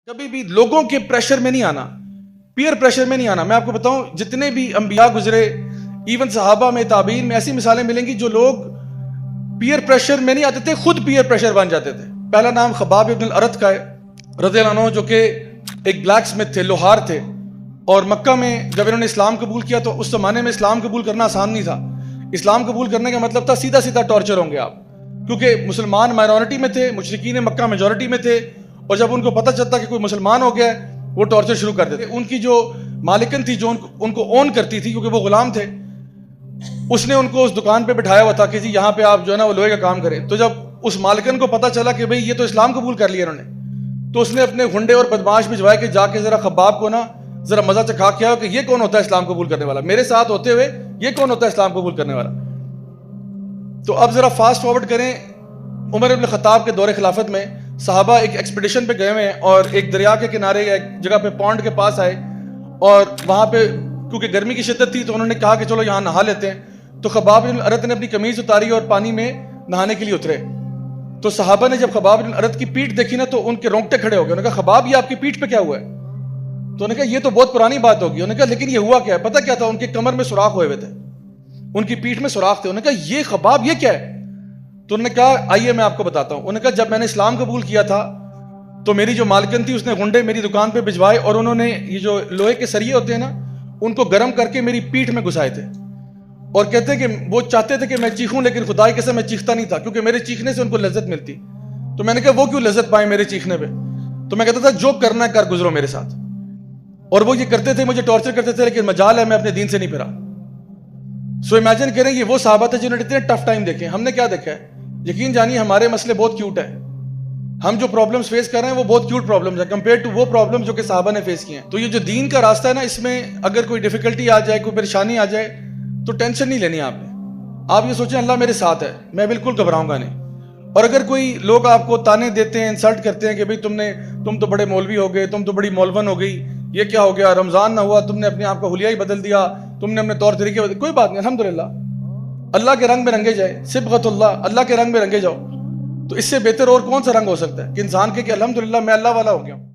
کبھی بھی لوگوں کے پریشر میں نہیں آنا، پیئر پریشر میں نہیں آنا۔ میں آپ کو بتاؤں جتنے بھی انبیاء گزرے، ایون صحابہ میں، تابعین میں، ایسی مثالیں ملیں گی جو لوگ پیئر پریشر میں نہیں آتے تھے، خود پیئر پریشر بن جاتے تھے۔ پہلا نام خباب ابن الارت کا ہے رضی اللہ عنہ، جو کہ ایک بلیک سمتھ تھے، لوہار تھے، اور مکہ میں جب انہوں نے اسلام قبول کیا تو اس زمانے میں اسلام قبول کرنا آسان نہیں تھا۔ اسلام قبول کرنے کا مطلب تھا سیدھا سیدھا ٹارچر ہوں گے آپ، کیونکہ مسلمان مائنورٹی میں تھے، مشرکین مکہ میجورٹی میں تھے، اور جب ان کو پتہ چلتا کہ کوئی مسلمان ہو گیا ہے وہ ٹارچر شروع کر دیتے۔ ان کی جو مالکن تھی جو ان کو اون کرتی تھی، کیونکہ وہ غلام تھے، اس نے ان کو اس دکان پہ بٹھایا ہوا تھا کہ جی یہاں پہ آپ جو ہے نا وہ لوہے کا کام کریں۔ تو جب اس مالکن کو پتہ چلا کہ بھئی یہ تو اسلام قبول کر لیا انہوں نے، تو اس نے اپنے گنڈے اور بدماش بھجوائے کہ جا کے ذرا خباب کو نا ذرا مزہ چکھا کے آؤ کہ یہ کون ہوتا ہے اسلام قبول کرنے والا، میرے ساتھ ہوتے ہوئے یہ کون ہوتا ہے اسلام قبول کرنے والا۔ تو اب ذرا فاسٹ فارورڈ کریں، عمر ابن خطاب کے دور خلافت میں صحابہ ایک ایکسپیڈیشن پہ گئے ہوئے ہیں، اور ایک دریا کے کنارے ایک جگہ پہ پونڈ کے پاس آئے، اور وہاں پہ کیونکہ گرمی کی شدت تھی تو انہوں نے کہا کہ چلو یہاں نہا لیتے ہیں۔ تو خباب بن الارت نے اپنی قمیض اتاری اور پانی میں نہانے کے لیے اترے۔ تو صحابہ نے جب خباب بن الارت کی پیٹھ دیکھی نا تو ان کے رونگٹے کھڑے ہو گئے۔ انہوں نے کہا خباب یہ آپ کی پیٹھ پہ کیا ہوا ہے؟ تو انہوں نے کہا یہ تو بہت پرانی بات ہوگی۔ انہوں نے کہا لیکن یہ ہوا کیا ہے؟ پتہ کیا تھا؟ ان کی کمر میں سوراخ ہوئے ہوئے تھے، ان کی پیٹھ میں سوراخ تھے۔ انہوں نے کہا یہ خباب یہ کیا ہے؟ تو انہوں نے کہا آئیے میں آپ کو بتاتا ہوں۔ انہوں نے کہا جب میں نے اسلام قبول کیا تھا تو میری جو مالکن تھی اس نے گنڈے میری دکان پہ بھجوائے، اور انہوں نے یہ جو لوہے کے سریے ہوتے ہیں نا ان کو گرم کر کے میری پیٹھ میں گھسائے تھے، اور کہتے ہیں کہ وہ چاہتے تھے کہ میں چیخوں، لیکن خدا کی قسم میں چیختا نہیں تھا، کیونکہ میرے چیخنے سے ان کو لذت ملتی۔ تو میں نے کہا وہ کیوں لذت پائیں میرے چیخنے پہ؟ تو میں کہتا تھا جو کرنا ہے کر گزرو میرے ساتھ۔ اور وہ یہ کرتے تھے، مجھے ٹارچر کرتے تھے، لیکن مجال ہے میں اپنے دین سے نہیں پھرا۔ سو امیجن کریں یہ وہ صحابہ تھے جنہوں نے اتنے ٹف ٹائم دیکھے۔ ہم نے کیا دیکھا ہے؟ یقین جانیے ہمارے مسئلے بہت کیوٹ ہیں، ہم جو پرابلمز فیس کر رہے ہیں وہ بہت کیوٹ پرابلمز ہیں کمپیئر ٹو وہ پرابلمز جو کہ صحابہ نے فیس کیے ہیں۔ تو یہ جو دین کا راستہ ہے نا، اس میں اگر کوئی ڈیفیکلٹی آ جائے، کوئی پریشانی آ جائے تو ٹینشن نہیں لینی آپ نے۔ آپ یہ سوچیں اللہ میرے ساتھ ہے، میں بالکل گھبراؤں گا نہیں۔ اور اگر کوئی لوگ آپ کو تانے دیتے ہیں، انسلٹ کرتے ہیں کہ بھئی تم تو بڑے مولوی ہو گئے، تم تو بڑی مولون ہو گئی، یہ کیا ہو گیا، رمضان نہ ہوا تم نے اپنے آپ کا حلیہ ہی بدل دیا، تم نے اپنے طور طریقے بدل، کوئی بات نہیں، الحمدللہ اللہ کے رنگ میں رنگے جائے، صبغۃ اللہ کے رنگ میں رنگے جاؤ۔ تو اس سے بہتر اور کون سا رنگ ہو سکتا ہے کہ انسان کے کہ الحمدللہ میں اللہ والا ہو گیا ہوں۔